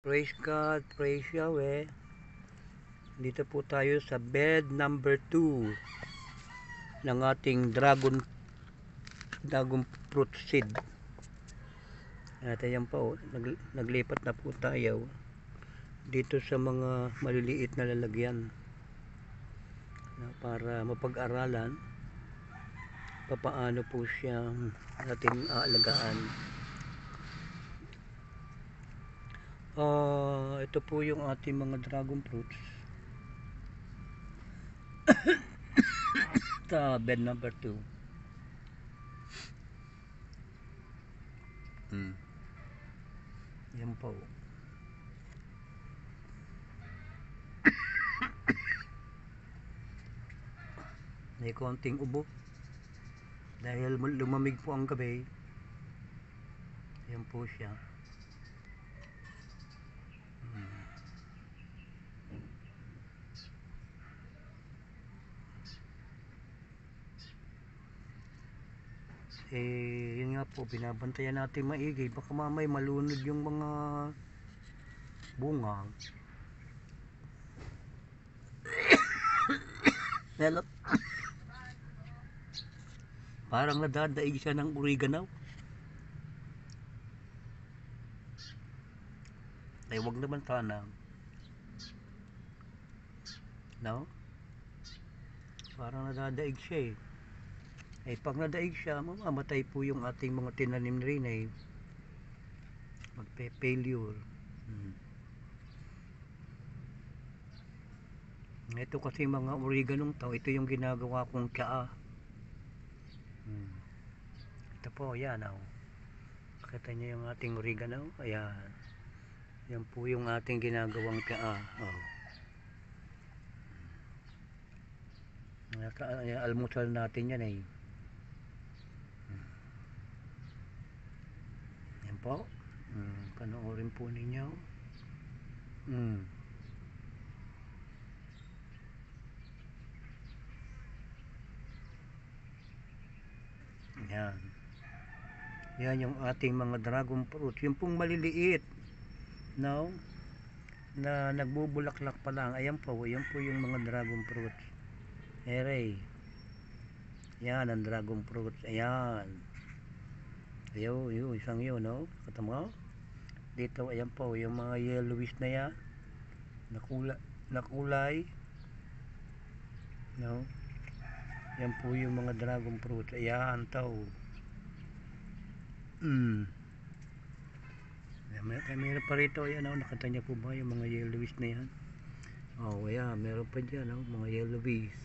Praise God, praise Yahweh. Dito po tayo sa bed number 2 ng ating dragon fruit seed. At ayan po, naglipat na po tayo dito sa mga maliliit na lalagyan para mapag-aralan papaano po siya ating aalagaan. Ito po yung ating mga dragon fruits sa bed number 2. Yan po. May konting ubo dahil lumamig po ang gabi. Yan po siya. Yun nga po, binabantayan natin maigi, baka mamay malunod yung mga bunga. Parang nadadaig siya ng oregano. Ay wag naman sana, no? Parang nadadaig siya ay pag nadaig siya, mamamatay po yung ating mga tinanim rin ay magpe-failure. Ito kasi mga oreganong to, ito yung ginagawa kong tsaa. Ito po, yan nakita niyo yung ating oregano, ayan. Yan po yung ating ginagawang tsaa. Almusal natin yan yan po. Panoorin po ninyo. Yan. Yan yung ating mga dragon fruit. Yung pong maliliit, no? Na nagbubulaklak pa lang. Ayan po, yan po yung mga dragon fruit. Ere. Yan ang dragon fruit. Ayan. Yung isang yun, no? Katama? Dito, ayan po, yung mga yellowish na yan. Nakulay. No? Yan po yung mga dragon fruit. Ayan, tao. Meron pa rito, ayan, nakita niya po ba yung mga yellowish na yan? Ayan, meron pa dyan, mga yellowish.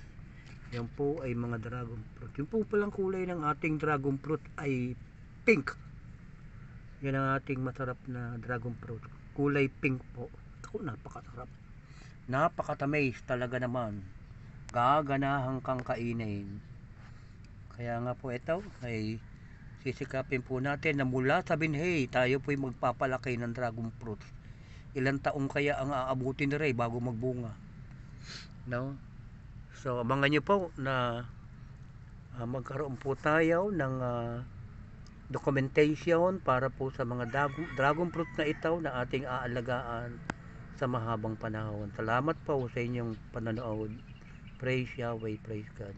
Yan po ay mga dragon fruit. Yung po palang kulay ng ating dragon fruit ay pink. Yan ang ating masarap na dragon fruit. Kulay pink po. Ako, napakasarap. Napakatamis talaga naman. Gaganahan kang kainin. Kaya nga po ito ay sisikapin po natin na mula sa binhi tayo po'y magpapalaki ng dragon fruit. Ilang taong kaya ang aabutin na rin bago magbunga, no? So abangan nyo po na magkaroon po tayo ng documentation para po sa mga dragon fruit na ito na ating aalagaan sa mahabang panahon. Salamat po sa inyong panonood. Praise Yahweh, praise God.